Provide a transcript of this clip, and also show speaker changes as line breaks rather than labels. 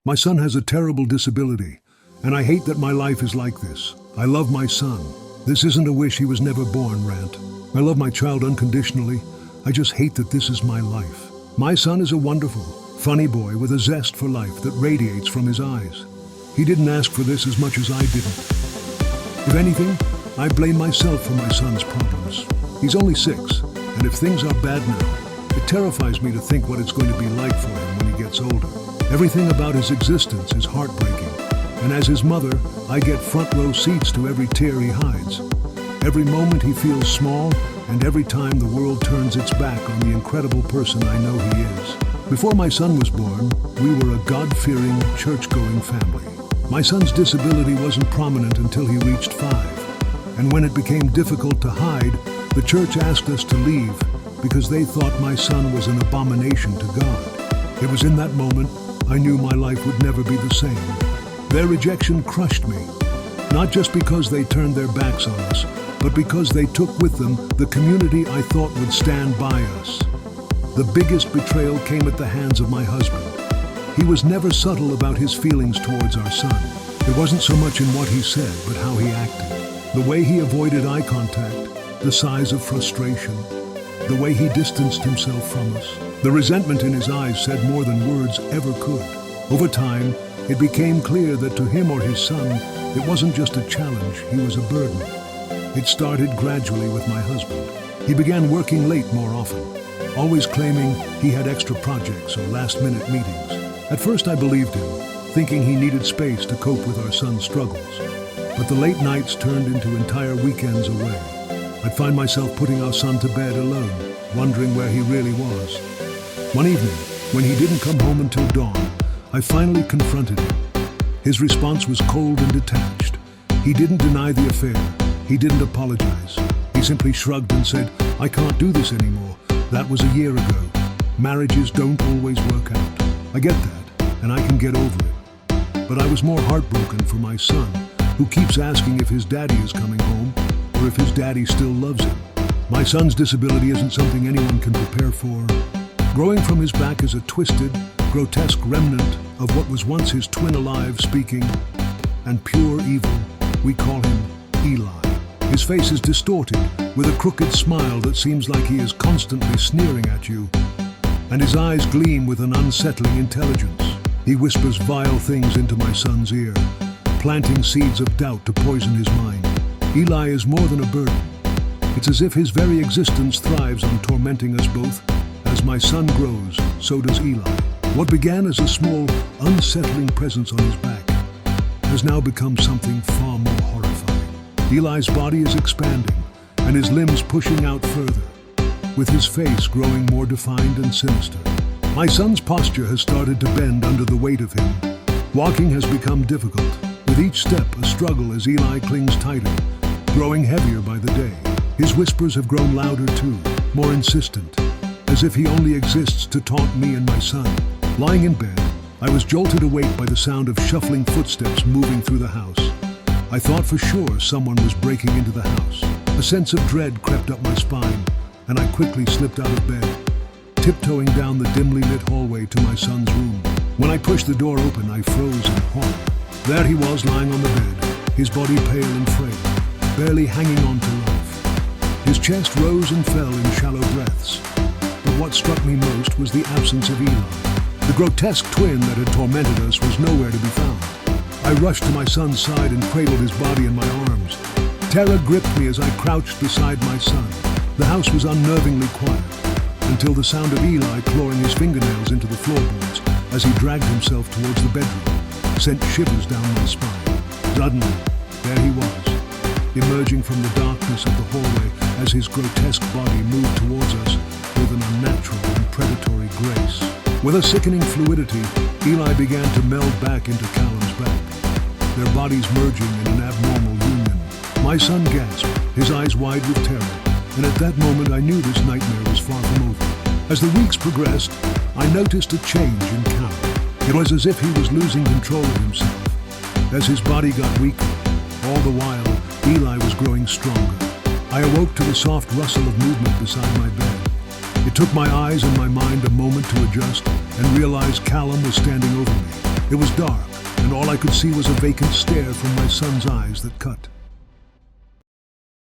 My son has a terrible disability, and I hate that my life is like this. I love my son. This isn't a wish he was never born rant. I love my child unconditionally. I just hate that this is my life. My son is a wonderful, funny boy with a zest for life that radiates from his eyes. He didn't ask for this as much as I didn't. If anything, I blame myself for my son's problems. He's only 6, and if things are bad now, it terrifies me to think what it's going to be like for him when he gets older. Everything about his existence is heartbreaking, and as his mother, I get front row seats to every tear he hides. Every moment he feels small, and every time the world turns its back on the incredible person I know he is. Before my son was born, we were a God-fearing, church-going family. My son's disability wasn't prominent until he reached 5, and when it became difficult to hide, the church asked us to leave because they thought my son was an abomination to God. It was in that moment I knew my life would never be the same. Their rejection crushed me, not just because they turned their backs on us, but because they took with them the community I thought would stand by us. The biggest betrayal came at the hands of my husband. He was never subtle about his feelings towards our son. It wasn't so much in what he said, but how he acted. The way he avoided eye contact, the sighs of frustration, the way he distanced himself from us. The resentment in his eyes said more than words ever could. Over time, it became clear that to him or his son, it wasn't just a challenge, he was a burden. It started gradually with my husband. He began working late more often, always claiming he had extra projects or last-minute meetings. At first I believed him, thinking he needed space to cope with our son's struggles. But the late nights turned into entire weekends away. I'd find myself putting our son to bed alone, wondering where he really was. One evening, when he didn't come home until dawn, I finally confronted him. His response was cold and detached. He didn't deny the affair. He didn't apologize. He simply shrugged and said, "I can't do this anymore. That was a year ago. Marriages don't always work out. I get that, and I can get over it." But I was more heartbroken for my son, who keeps asking if his daddy is coming home, or if his daddy still loves him. My son's disability isn't something anyone can prepare for. Growing from his back is a twisted, grotesque remnant of what was once his twin alive speaking, and pure evil. We call him Eli. His face is distorted, with a crooked smile that seems like he is constantly sneering at you, and his eyes gleam with an unsettling intelligence. He whispers vile things into my son's ear, planting seeds of doubt to poison his mind. Eli is more than a burden. It's as if his very existence thrives on tormenting us both. As my son grows, so does Eli. What began as a small, unsettling presence on his back has now become something far more horrifying. Eli's body is expanding, and his limbs pushing out further, with his face growing more defined and sinister. My son's posture has started to bend under the weight of him. Walking has become difficult, with each step a struggle as Eli clings tighter, growing heavier by the day. His whispers have grown louder too, more insistent, as if he only exists to taunt me and my son. Lying in bed, I was jolted awake by the sound of shuffling footsteps moving through the house. I thought for sure someone was breaking into the house. A sense of dread crept up my spine, and I quickly slipped out of bed, tiptoeing down the dimly lit hallway to my son's room. When I pushed the door open, I froze in horror. There he was, lying on the bed, his body pale and frail, barely hanging on to life. His chest rose and fell in shallow breaths. But what struck me most was the absence of Eli. The grotesque twin that had tormented us was nowhere to be found. I rushed to my son's side and cradled his body in my arms. Terror gripped me as I crouched beside my son. The house was unnervingly quiet, until the sound of Eli clawing his fingernails into the floorboards as he dragged himself towards the bedroom sent shivers down my spine. Suddenly, there he was, emerging from the darkness of the hallway as his grotesque body moved towards us with an unnatural and predatory grace. With a sickening fluidity, Eli began to meld back into Callum's back, their bodies merging in an abnormal union. My son gasped, his eyes wide with terror, and at that moment I knew this nightmare was far from over. As the weeks progressed, I noticed a change in Callum. It was as if he was losing control of himself. As his body got weaker, all the while, Eli was growing stronger. I awoke to the soft rustle of movement beside my bed. It took my eyes and my mind a moment to adjust and realize Callum was standing over me. It was dark, and all I could see was a vacant stare from my son's eyes that cut.